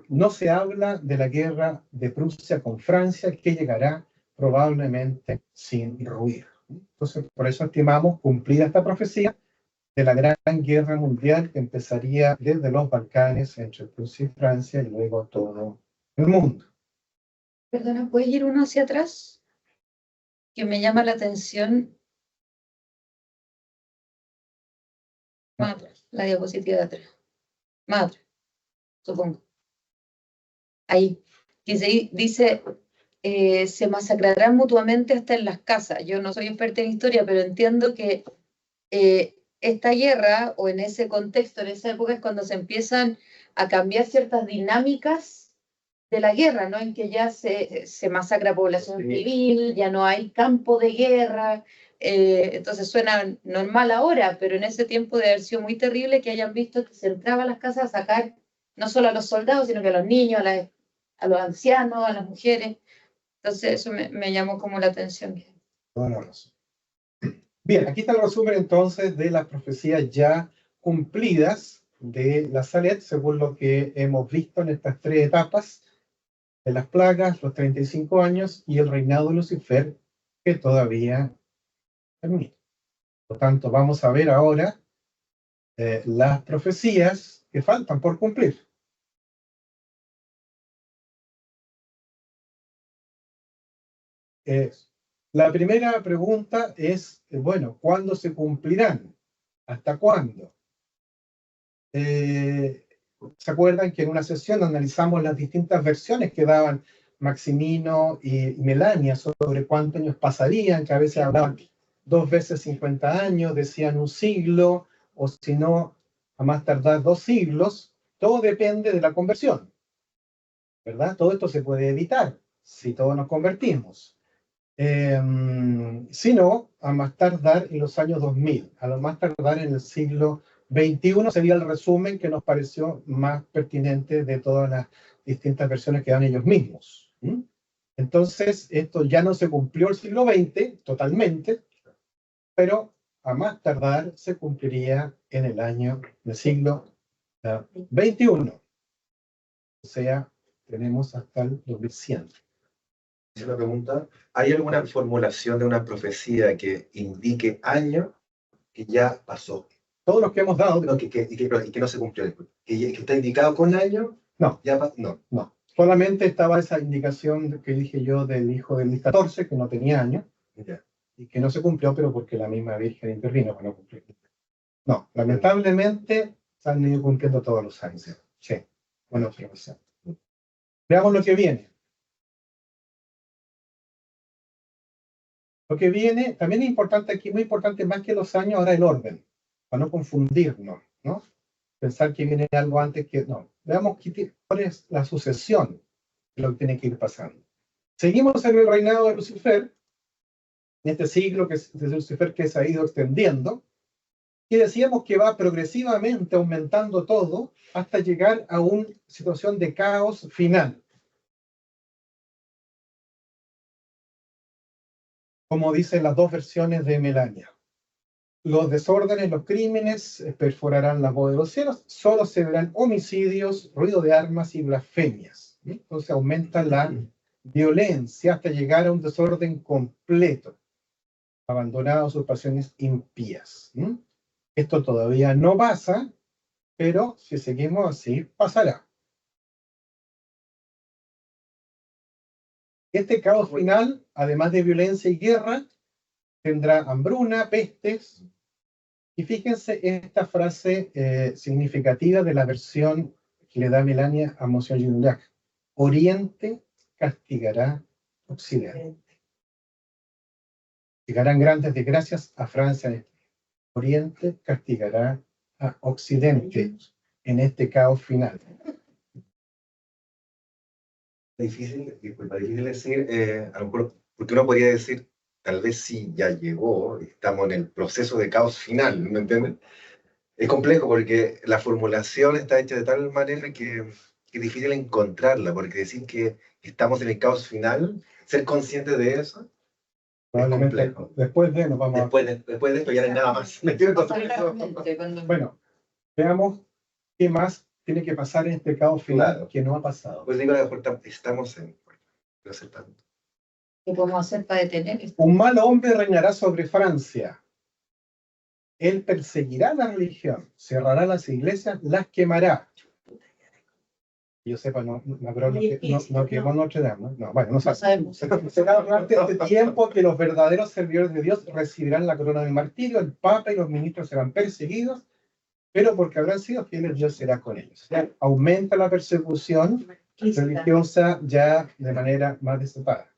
no se habla de la guerra de Prusia con Francia, que llegará probablemente sin ruido. Entonces, por eso estimamos cumplida esta profecía de la Gran Guerra Mundial, que empezaría desde los Balcanes, entre Prusia y Francia, y luego todo el mundo. Perdona, ¿puedes ir uno hacia atrás? Que me llama la atención. Más atrás, la diapositiva de atrás. Más atrás, supongo. Ahí. Dice se masacrarán mutuamente hasta en las casas. Yo no soy experta en historia, pero entiendo que esta guerra, o en ese contexto, en esa época, es cuando se empiezan a cambiar ciertas dinámicas de la guerra, ¿no? En que ya se masacra población civil, ya no hay campo de guerra. Entonces suena normal ahora, pero en ese tiempo debe haber sido muy terrible que hayan visto que se entraba a las casas a sacar no solo a los soldados, sino que a los niños, a los ancianos, a las mujeres. Entonces eso me llamó como la atención. Toda la razón. Bien, aquí está el resumen entonces de las profecías ya cumplidas de la Salette, según lo que hemos visto en estas 3 etapas de las plagas, los 35 años y el reinado de Lucifer, que todavía termina. Por lo tanto, vamos a ver ahora las profecías que faltan por cumplir. La primera pregunta es, bueno, ¿cuándo se cumplirán? ¿Hasta cuándo? ¿Se acuerdan que en una sesión analizamos las distintas versiones que daban Maximino y Melania sobre cuántos años pasarían, que a veces hablaban 2 veces 50 años, decían un siglo, o si no, a más tardar 2 siglos? Todo depende de la conversión, ¿verdad? Todo esto se puede evitar si todos nos convertimos. Si no, a más tardar en los años 2000, a lo más tardar en el siglo XXI sería el resumen que nos pareció más pertinente de todas las distintas versiones que dan ellos mismos. Entonces, esto ya no se cumplió el siglo XX totalmente, pero a más tardar se cumpliría en el año del siglo XXI. O sea, tenemos hasta el 2100. Una pregunta, ¿hay alguna formulación de una profecía que indique año que ya pasó? Todos los que hemos dado, No, y que no se cumplió, que está indicado con año, no, ya no. no. Solamente estaba esa indicación que dije yo del hijo de Luis XIV, que no tenía años, Ya. y que no se cumplió, pero porque la misma Virgen intervino para no cumplir. No, lamentablemente se han ido cumpliendo todos los años. Sí, buena observación. Veamos lo que viene. Lo que viene, también es importante aquí, muy importante más que los años, ahora el orden, para no confundirnos, ¿no? Pensar que viene algo antes que... No, veamos cuál es la sucesión de lo que tiene que ir pasando. Seguimos en el reinado de Lucifer, en este siglo de Lucifer que se ha ido extendiendo, y decíamos que va progresivamente aumentando todo hasta llegar a una situación de caos final. Como dicen las dos versiones de Melania. Los desórdenes, los crímenes perforarán las bóvedas de los cielos, solo se verán homicidios, ruido de armas y blasfemias. Entonces aumenta la violencia hasta llegar a un desorden completo, abandonado a sus pasiones impías. Esto todavía no pasa, pero si seguimos así, pasará. Este caos final, además de violencia y guerra, tendrá hambruna, pestes. Y fíjense esta frase significativa de la versión que le da Melania a Monsieur Gignac. Oriente castigará Occidente. Llegarán grandes desgracias a Francia. Oriente castigará a Occidente en este caos final. Difícil decir, a lo mejor, porque uno podría decir, tal vez sí ya llegó, estamos en el proceso de caos final, ¿me entienden? Es complejo porque la formulación está hecha de tal manera que es difícil encontrarla, porque decir que estamos en el caos final, ser consciente de eso, Probablemente es complejo. después de nos vamos Después de esto ya no hay nada más. ¿Me entienden? Bueno, veamos qué más tiene que pasar en este caos final Claro. que no ha pasado. Pues digo, a lo mejor estamos en... No sé tanto. ¿Qué podemos hacer para detener esto? Un mal hombre reinará sobre Francia. Él perseguirá la religión, cerrará las iglesias, las quemará. Yo sepa, Macron no quemó Notre Dame, ¿no? Bueno, no sabemos. Será durante este tiempo que los verdaderos servidores de Dios recibirán la corona del martirio, el Papa y los ministros serán perseguidos, pero porque habrán sido fieles, Dios será con ellos. O sea, aumenta la persecución religiosa ya de manera más desatada,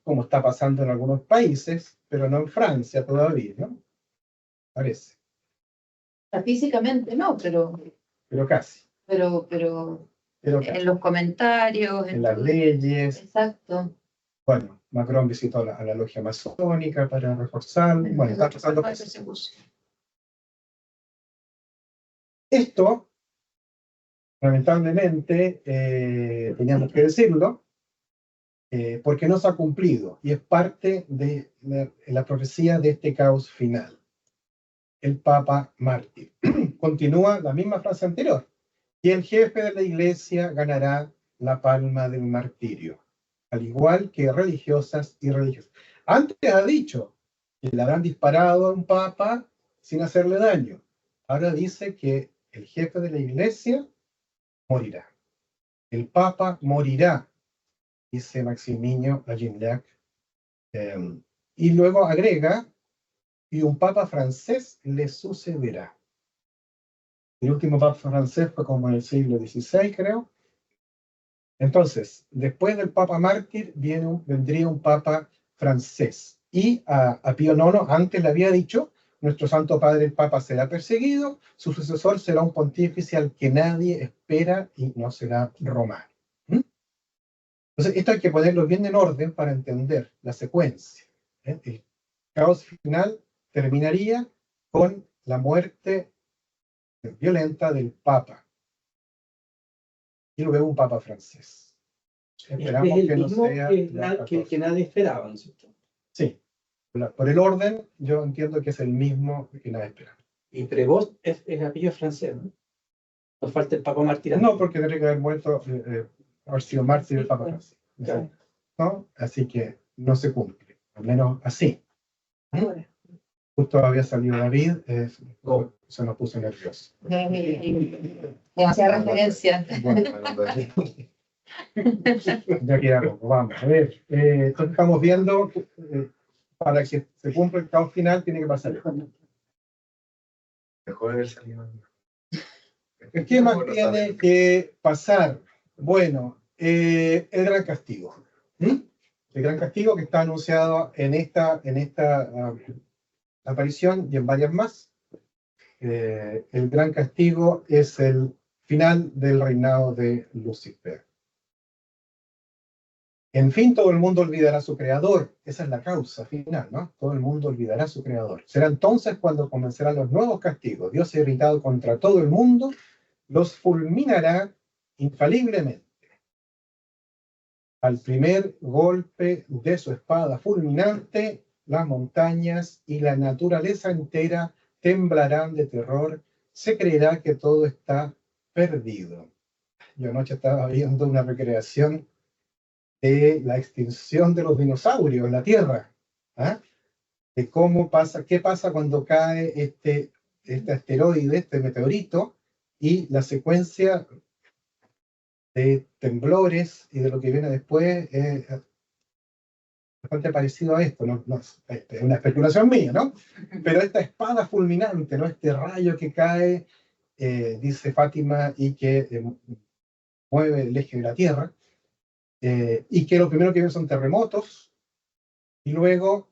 como está pasando en algunos países, pero no en Francia todavía, ¿no? Parece. Físicamente no, pero Casi. Pero Casi. en los comentarios, En las leyes. Exacto. Bueno, Macron visitó a la logia masónica para reforzar. Bueno, está pasando cosas. Esto, lamentablemente, teníamos que decirlo, porque no se ha cumplido y es parte de la profecía de este caos final. El Papa mártir. Continúa la misma frase anterior. Y el jefe de la iglesia ganará la palma del martirio, al igual que religiosas y religiosos. Antes ha dicho que le habrán disparado a un papa sin hacerle daño. Ahora dice que el jefe de la iglesia morirá. El papa morirá, dice Maximino Gignac. Y luego agrega, y un papa francés le sucederá. El último papa francés fue como en el siglo XVI, creo. Entonces, después del papa mártir vendría un papa francés. Y a Pío IX antes le había dicho, nuestro Santo Padre el Papa será perseguido, su sucesor será un pontífice al que nadie espera y no será romano. Entonces, esto hay que ponerlo bien en orden para entender la secuencia. El caos final terminaría con la muerte violenta del Papa. Y luego un Papa francés. Esperamos Es el que no mismo sea que nadie esperaba, ¿no es cierto? Sí, por el orden, yo entiendo que es el mismo que nadie esperaba. Y Prevost es apellido francés, ¿no? Nos falta el Papa Mártir. No, porque tendría que haber muerto, haber sido mártir el Papa francés. Claro. ¿No? Así que no se cumple, al menos así. Ahora. Justo había salido David, se nos puso nervioso. Demasiada referencia. Bueno, ya quedamos, vamos. A ver, entonces estamos viendo, para que se cumpla el caos final, tiene que pasar esto. Mejor haber salido. ¿Qué más tiene que pasar? Bueno, el gran castigo. El gran castigo que está anunciado en esta aparición y en varias más. El gran castigo es el final del reinado de Lucifer. En fin, todo el mundo olvidará a su creador. Esa es la causa final, ¿no? Todo el mundo olvidará a su creador. Será entonces cuando comenzarán los nuevos castigos. Dios, irritado contra todo el mundo, los fulminará infaliblemente. Al primer golpe de su espada fulminante, las montañas y la naturaleza entera temblarán de terror. Se creerá que todo está perdido. Yo anoche estaba viendo una recreación de la extinción de los dinosaurios en la Tierra, de cómo pasa, qué pasa cuando cae este asteroide, este meteorito, y la secuencia de temblores y de lo que viene después es bastante parecido a esto, es una especulación mía, ¿no? Pero esta espada fulminante, ¿no? Este rayo que cae, dice Fátima, y que mueve el eje de la Tierra, y que lo primero que ven son terremotos, y luego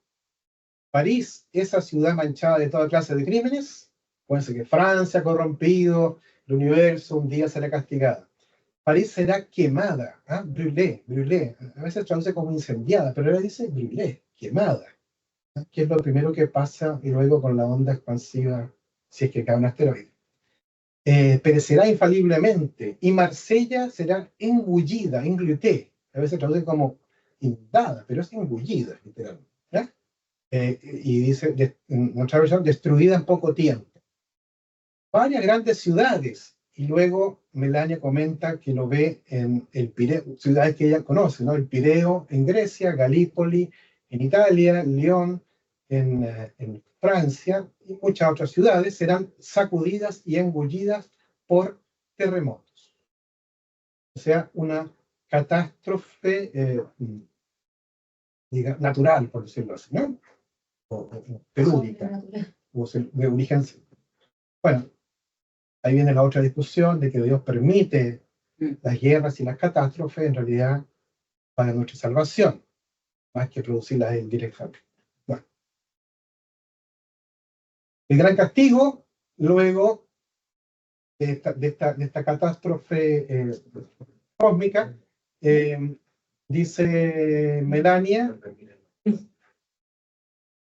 París, esa ciudad manchada de toda clase de crímenes, puede ser que Francia corrompido, el universo un día será castigada. París será quemada, brûlée, brûlée, a veces traduce como incendiada, pero ahora dice brûlée, quemada, que es lo primero que pasa y luego con la onda expansiva, si es que cae un asteroide. Perecerá infaliblemente, y Marsella será engullida, engloutie, a veces traduce como inundada, pero es engullida, literalmente. Y dice, en otra versión, destruida en poco tiempo. Varias grandes ciudades, y luego Melania comenta que lo ve en el Pireo, ciudades que ella conoce, ¿no? El Pireo en Grecia, Galípoli en Italia, Lyon en Francia, y muchas otras ciudades serán sacudidas y engullidas por terremotos. O sea, una catástrofe natural, por decirlo así, ¿no? O telúrica, o de origen. Bueno, ahí viene la otra discusión de que Dios permite las guerras y las catástrofes, en realidad, para nuestra salvación, más que producirlas indirectamente. Bueno. El gran castigo, luego de esta catástrofe cósmica, dice Melania,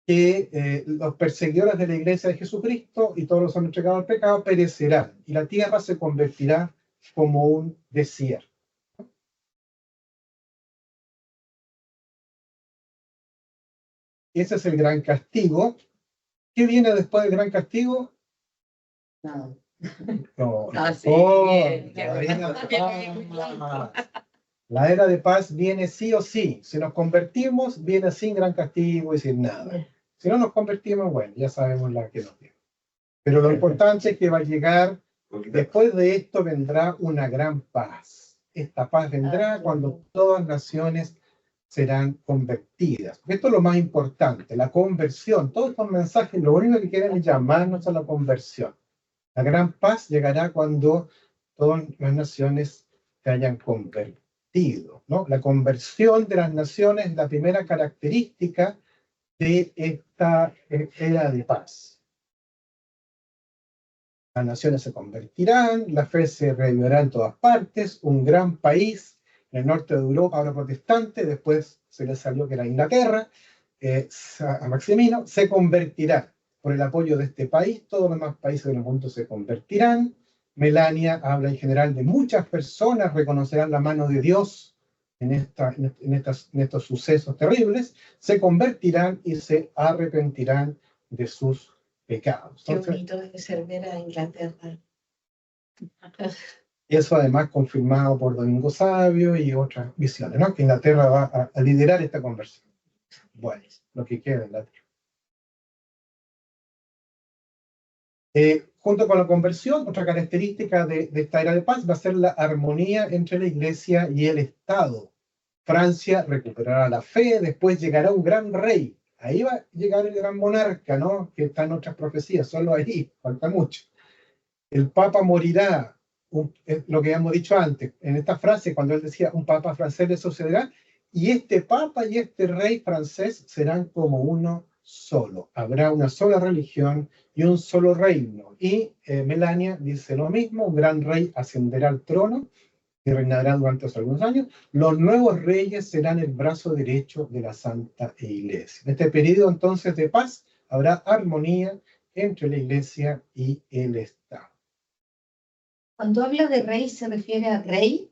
que los perseguidores de la iglesia de Jesucristo y todos los hombres entregados al pecado perecerán, y la tierra se convertirá como un desierto. Ese es el gran castigo. ¿Qué viene después del gran castigo? No. No. Sí. La era de paz viene sí o sí. Si nos convertimos, viene sin gran castigo y sin nada. Si no nos convertimos, bueno, ya sabemos la que nos viene. Pero lo importante es que va a llegar, después de esto vendrá una gran paz. Esta paz vendrá cuando todas las naciones serán convertidas. Esto es lo más importante, la conversión. Todos estos mensajes, lo único que quieren es llamarnos a la conversión. La gran paz llegará cuando todas las naciones se hayan convertido, ¿no? La conversión de las naciones es la primera característica de esta era de paz. Las naciones se convertirán, la fe se revivirá en todas partes, un gran país en el norte de Europa, ahora protestante, después se le salió que era Inglaterra, a Maximino, se convertirá. Por el apoyo de este país, todos los demás países del mundo se convertirán. Melania habla en general de muchas personas, reconocerán la mano de Dios en estos sucesos terribles, se convertirán y se arrepentirán de sus pecados. Qué Entonces, bonito debe ser ver a Inglaterra. eso además confirmado por Domingo Sabio y otras visiones, ¿no? Que Inglaterra va a liderar esta conversión. Bueno, lo que queda en la tierra. Junto con la conversión, otra característica de esta era de paz va a ser la armonía entre la Iglesia y el Estado. Francia recuperará la fe, después llegará un gran rey. Ahí va a llegar el gran monarca, ¿no? Que está en otras profecías, solo ahí, falta mucho. El Papa morirá, lo que hemos dicho antes, en esta frase, cuando él decía, un Papa francés le sucederá, y este Papa y este rey francés serán como uno solo. Habrá una sola religión y un solo reino. Y Melania dice lo mismo, un gran rey ascenderá al trono y reinará durante algunos años. Los nuevos reyes serán el brazo derecho de la Santa Iglesia. En este periodo entonces de paz habrá armonía entre la Iglesia y el Estado. Cuando habla de rey, ¿se refiere a rey?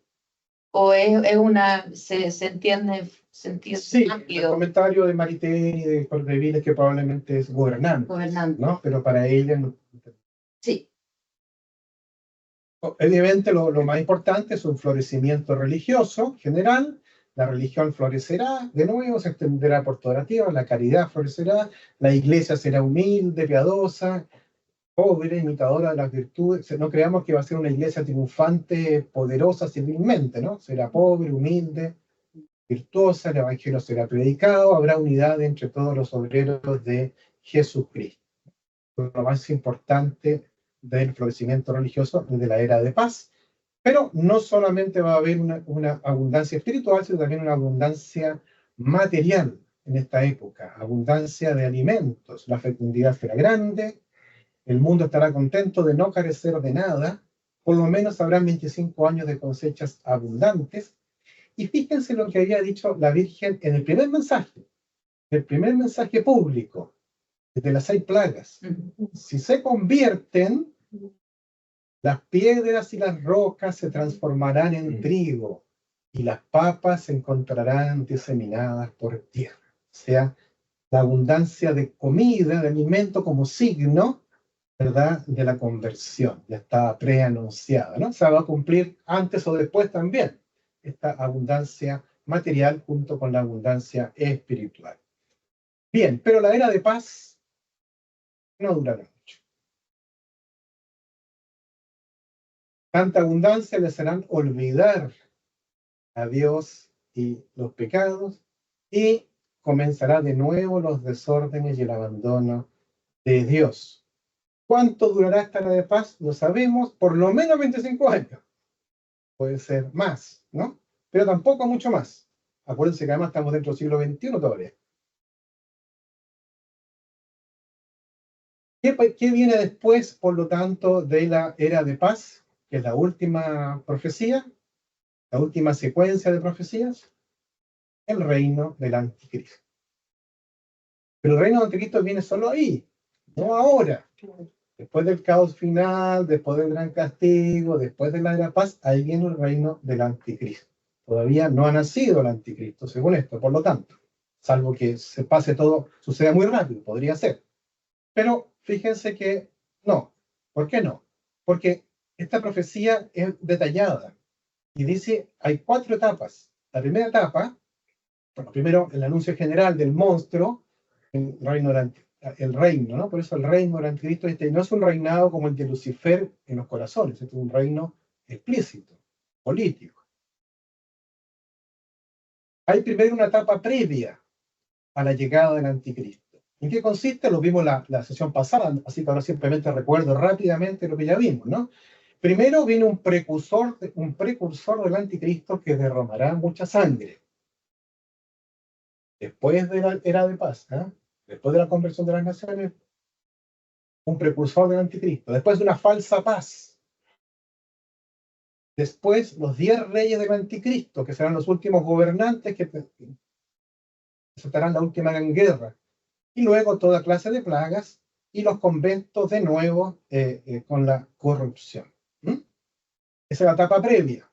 ¿O se entiende sentido Sí, el amplio? comentario de Maritain y de Cordeviles es que probablemente es gobernante, Gobernante. ¿no? Pero para ella, Sí. obviamente lo más importante es un florecimiento religioso general. La religión florecerá, de nuevo se extenderá por toda la tierra, la caridad florecerá, la iglesia será humilde, piadosa, pobre, imitadora de las virtudes. No creamos que va a ser una iglesia triunfante, poderosa civilmente, ¿no? Será pobre, humilde, virtuosa, el evangelio será predicado, habrá unidad entre todos los obreros de Jesucristo. Lo más importante del florecimiento religioso de la era de paz. Pero no solamente va a haber una abundancia espiritual, sino también una abundancia material en esta época, abundancia de alimentos. La fecundidad será grande, el mundo estará contento de no carecer de nada, por lo menos habrán 25 años de cosechas abundantes. Y fíjense lo que había dicho la Virgen en el primer mensaje público, de las 6 plagas. Si se convierten, las piedras y las rocas se transformarán en trigo y las papas se encontrarán diseminadas por tierra. O sea, la abundancia de comida, de alimento como signo, ¿verdad?, de la conversión. Ya está preanunciada, ¿no? Se va a cumplir antes o después también esta abundancia material junto con la abundancia espiritual. Bien, pero la era de paz no durará mucho. Tanta abundancia les harán olvidar a Dios y los pecados, y comenzará de nuevo los desórdenes y el abandono de Dios. ¿Cuánto durará esta era de paz? No sabemos, por lo menos 25 años. Puede ser más, ¿no? Pero tampoco mucho más. Acuérdense que además estamos dentro del siglo XXI todavía. ¿Qué viene después, por lo tanto, de la era de paz? Que es la última profecía, la última secuencia de profecías, el reino del anticristo. Pero el reino del anticristo viene solo ahí, no ahora. Después del caos final, después del gran castigo, después de la era de paz, ahí viene el reino del anticristo. Todavía no ha nacido el anticristo, según esto, por lo tanto. Salvo que se pase todo, suceda muy rápido, podría ser. Pero fíjense que no. ¿Por qué no? Porque esta profecía es detallada y dice, hay 4 etapas. La primera etapa, bueno, primero el anuncio general del monstruo, el reino, ¿no? Por eso el reino del anticristo no es un reinado como el de Lucifer en los corazones, es un reino explícito, político. Hay primero una etapa previa a la llegada del anticristo. ¿En qué consiste? Lo vimos la sesión pasada, así que ahora simplemente recuerdo rápidamente lo que ya vimos, ¿no? Primero viene un precursor del anticristo que derramará mucha sangre. Después de la era de paz, ¿eh? Después de la conversión de las naciones, un precursor del anticristo. Después de una falsa paz. Después los 10 reyes del anticristo, que serán los últimos gobernantes que desatarán la última gran guerra. Y luego toda clase de plagas y los conventos de nuevo con la corrupción. ¿Mm? Esa es la etapa previa.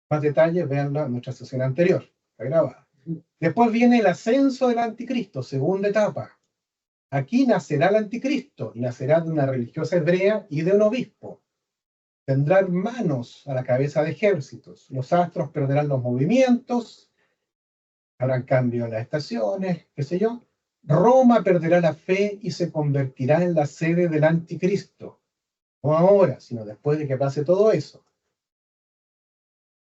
Más detalles, véanla en nuestra sesión anterior. Está grabada. Después viene el ascenso del anticristo, segunda etapa. Aquí nacerá el anticristo, y nacerá de una religiosa hebrea y de un obispo. Tendrá hermanos a la cabeza de ejércitos. Los astros perderán los movimientos, habrán cambio en las estaciones, qué sé yo. Roma perderá la fe y se convertirá en la sede del anticristo. No ahora, sino después de que pase todo eso.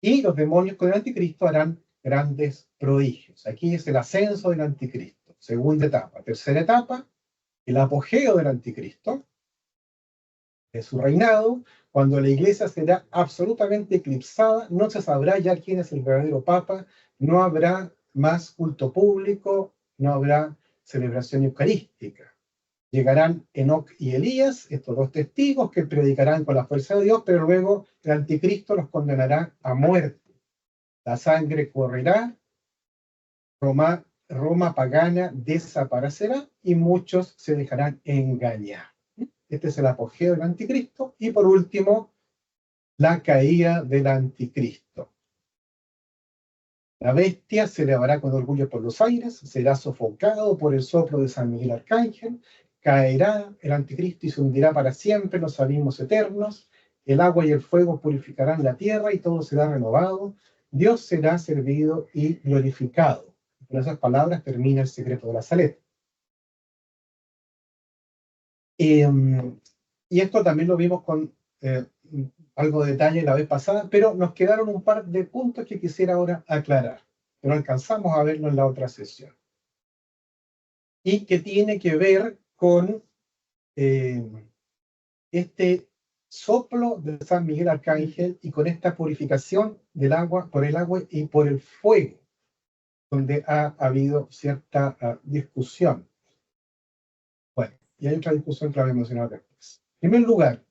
Y los demonios con el anticristo harán grandes prodigios. Aquí es el ascenso del anticristo. Segunda etapa. Tercera etapa, el apogeo del anticristo, de su reinado, cuando la iglesia será absolutamente eclipsada, no se sabrá ya quién es el verdadero papa, no habrá más culto público, no habrá celebración eucarística. Llegarán Enoc y Elías, estos dos testigos que predicarán con la fuerza de Dios, pero luego el anticristo los condenará a muerte. La sangre correrá, Roma pagana desaparecerá y muchos se dejarán engañar. Este es el apogeo del anticristo. Y por último, la caída del anticristo. La bestia se elevará con orgullo por los aires, será sofocado por el soplo de San Miguel Arcángel, caerá el anticristo y se hundirá para siempre en los abismos eternos, el agua y el fuego purificarán la tierra y todo será renovado, Dios será servido y glorificado. Con esas palabras termina el secreto de la Saleta. Y esto también lo vimos con algo de detalle la vez pasada, pero nos quedaron un par de puntos que quisiera ahora aclarar, que no alcanzamos a verlo en la otra sesión. Y que tiene que ver con este soplo de San Miguel Arcángel y con esta purificación del agua, por el agua y por el fuego, donde ha habido cierta discusión. Bueno, y hay otra discusión que la voy a mencionar después. En primer lugar,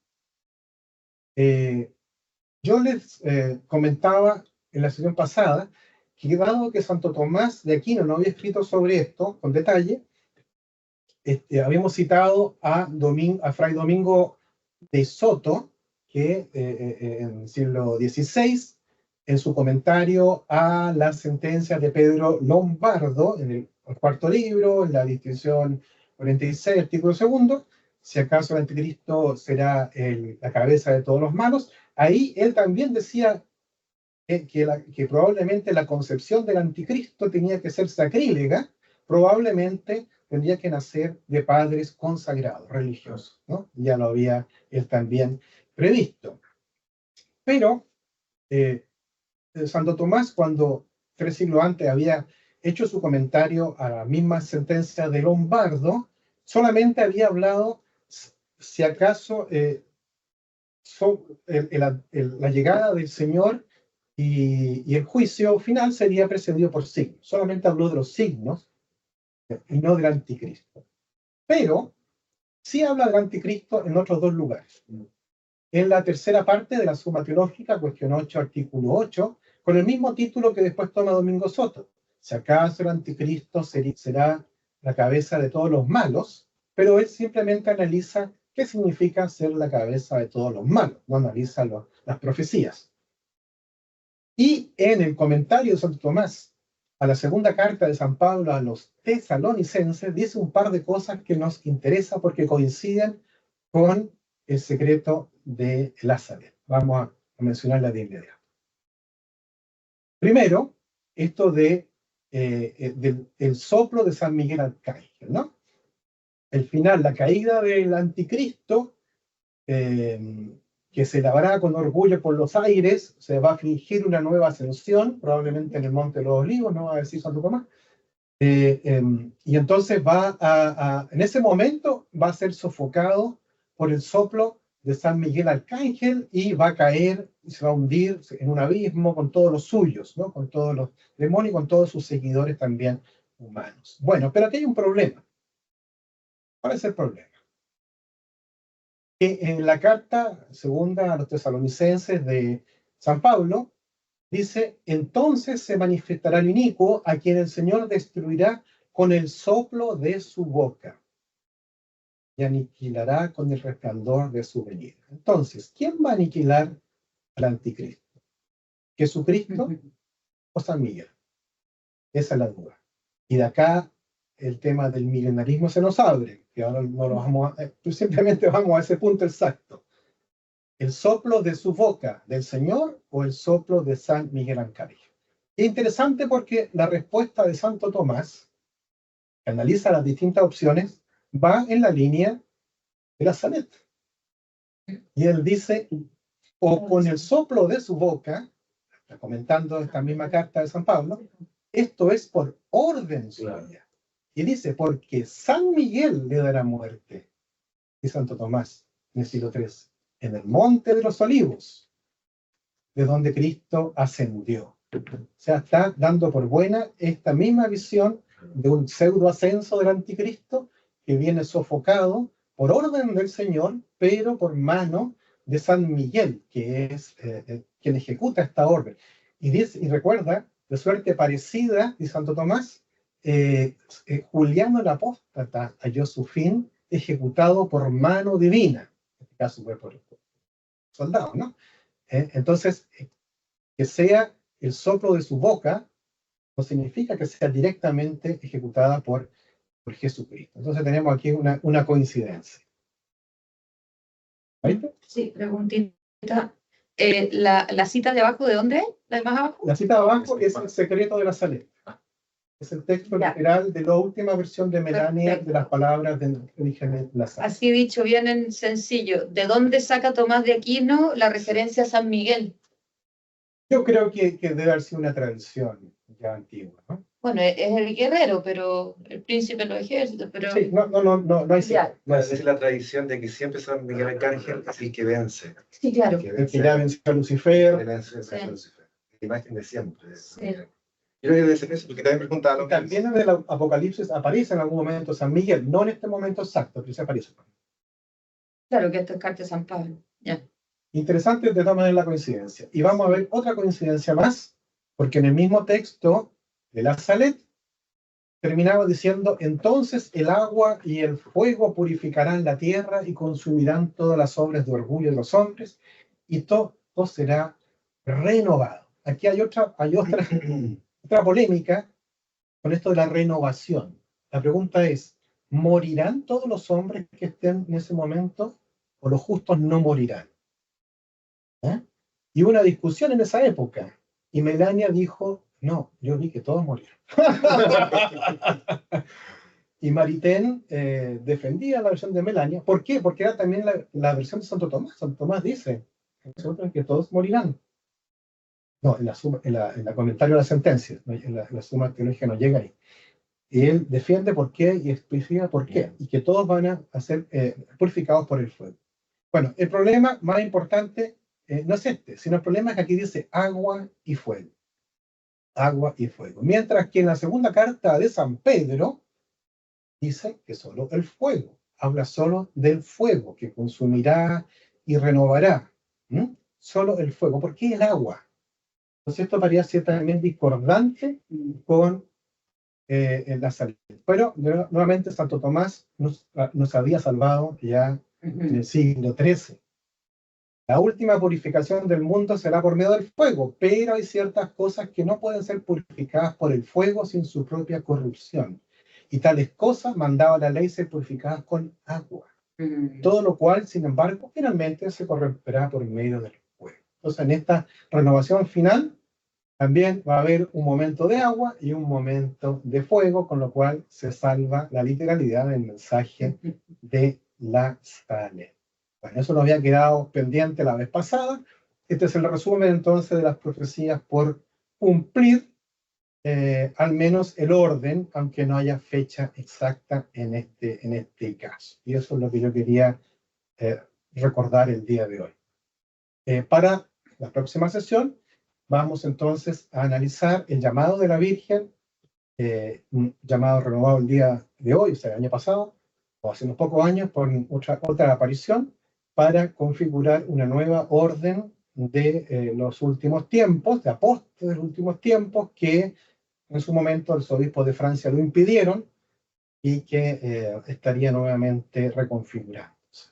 yo les comentaba en la sesión pasada que dado que Santo Tomás de Aquino no había escrito sobre esto con detalle, habíamos citado a Fray Domingo de Soto, que en el siglo XVI, en su comentario a las sentencias de Pedro Lombardo, en el cuarto libro, en la distinción 46, artículo 2, si acaso el anticristo será la cabeza de todos los malos, ahí él también decía que probablemente la concepción del anticristo tenía que ser sacrílega, probablemente tendría que nacer de padres consagrados, religiosos, ¿no? Ya lo había él también previsto. Pero Santo Tomás, cuando 3 siglos antes había hecho su comentario a la misma sentencia de Lombardo, solamente había hablado, si acaso, la llegada del Señor y el juicio final sería precedido por signos. Solamente habló de los signos y no del anticristo. Pero sí habla del anticristo en otros 2 lugares. En la tercera parte de la Suma Teológica, cuestión 8, artículo 8, con el mismo título que después toma Domingo Soto. Si acaso el anticristo será la cabeza de todos los malos, pero él simplemente analiza qué significa ser la cabeza de todos los malos, no analiza las profecías. Y en el comentario de Santo Tomás a la segunda carta de San Pablo a los tesalonicenses, dice un par de cosas que nos interesa porque coinciden con el secreto de la Saleta. Vamos a mencionarla de inmediato. Primero, esto del soplo de San Miguel Arcángel, ¿no? El final, la caída del anticristo, que se elevará con orgullo por los aires, se va a fingir una nueva ascensión, probablemente en el Monte de los Olivos, no va a decir Santo Tomás, Y entonces en ese momento va a ser sofocado por el soplo de San Miguel Arcángel y va a caer y se va a hundir en un abismo con todos los suyos, ¿no? Con todos los demonios y con todos sus seguidores también humanos. Bueno, pero aquí hay un problema. ¿Cuál es el problema? Que en la carta segunda a los tesalonicenses de San Pablo dice: entonces se manifestará el inicuo, a quien el Señor destruirá con el soplo de su boca y aniquilará con el resplandor de su venida. Entonces, ¿quién va a aniquilar al anticristo? ¿Jesucristo o San Miguel? Esa es la duda. Y de acá el tema del milenarismo se nos abre, que ahora no lo vamos simplemente vamos a ese punto exacto. ¿El soplo de su boca del Señor o el soplo de San Miguel Arcángel? Es interesante porque la respuesta de Santo Tomás, que analiza las distintas opciones, va en la línea de la Salet. Y él dice, o con el soplo de su boca, está comentando esta misma carta de San Pablo, esto es por orden suya. Y dice, porque San Miguel le dará muerte. Y Santo Tomás, en el siglo III, en el monte de los olivos, de donde Cristo ascendió. O sea, está dando por buena esta misma visión de un pseudo ascenso del anticristo que viene sofocado por orden del Señor, pero por mano de San Miguel, que es quien ejecuta esta orden. Y recuerda, de suerte parecida, dice Santo Tomás, Juliano el Apóstata halló su fin ejecutado por mano divina. En este caso fue por soldados, ¿no? Entonces, que sea el soplo de su boca no significa que sea directamente ejecutada por Jesucristo. Entonces tenemos aquí una coincidencia. ¿Viste? Sí, preguntita. ¿La cita de abajo de dónde es? ¿La de más abajo? La cita de abajo es el secreto de la Salet. Es el texto Ya. literal de la última versión de Melania. Perfecto. De las palabras de origen la Salet. Así dicho, bien en sencillo. ¿De dónde saca Tomás de Aquino la referencia a San Miguel? Yo creo que debe haber sido una tradición ya antigua, ¿no? Bueno, es el guerrero, pero el príncipe de los ejércitos, pero Sí, no hay Ya. cita. Es la tradición de que siempre San Miguel Arcángel es el que vence. sí, claro. El que El vence, que ya venció a el Lucifer. que vence Sí. a Lucifer. La imagen de siempre. Sí. Yo creo que debe ser eso, porque también preguntaba lo Y también en el Apocalipsis aparece en algún momento San Miguel, no en este momento exacto, pero sí aparece. Claro que esto es carta de San Pablo. Ya. Interesante de todas maneras la coincidencia. Y vamos a ver otra coincidencia más, porque en el mismo texto de la Salet terminaba diciendo: entonces el agua y el fuego purificarán la tierra y consumirán todas las obras de orgullo de los hombres, y todo será renovado. Aquí hay otra polémica con esto de la renovación. La pregunta es: ¿morirán todos los hombres que estén en ese momento o los justos no morirán? Y hubo una discusión en esa época, y Melania dijo: no, yo vi que todos murieron. Y Maritain defendía la versión de Melania. ¿Por qué? Porque era también la versión de Santo Tomás. Santo Tomás dice que todos morirán. No, en la comentario de la sentencia, en la suma teológica no llega ahí. Y él defiende por qué y explica por qué, y que todos van a ser purificados por el fuego. Bueno, el problema más importante no es este, sino el problema es que aquí dice agua y fuego. Agua y fuego. Mientras que en la segunda carta de San Pedro dice que solo el fuego, habla solo del fuego que consumirá y renovará. Solo el fuego. ¿Por qué el agua? Entonces esto parece también discordante con la salida. Pero nuevamente Santo Tomás nos había salvado ya en el siglo XIII. La última purificación del mundo será por medio del fuego, pero hay ciertas cosas que no pueden ser purificadas por el fuego sin su propia corrupción. Y tales cosas mandaba la ley ser purificadas con agua. Todo lo cual, sin embargo, finalmente se corromperá por medio del fuego. Entonces, en esta renovación final, también va a haber un momento de agua y un momento de fuego, con lo cual se salva la literalidad del mensaje de la Salet. Bueno, eso nos había quedado pendiente la vez pasada. Este es el resumen entonces de las profecías por cumplir al menos el orden, aunque no haya fecha exacta en este caso. Y eso es lo que yo quería recordar el día de hoy. Para la próxima sesión, vamos entonces a analizar el llamado de la Virgen, un llamado renovado el día de hoy, o sea, el año pasado, o hace unos pocos años, por otra aparición, para configurar una nueva orden de los últimos tiempos, de apóstoles de los últimos tiempos, que en su momento los obispos de Francia lo impidieron y que estaría nuevamente reconfigurándose.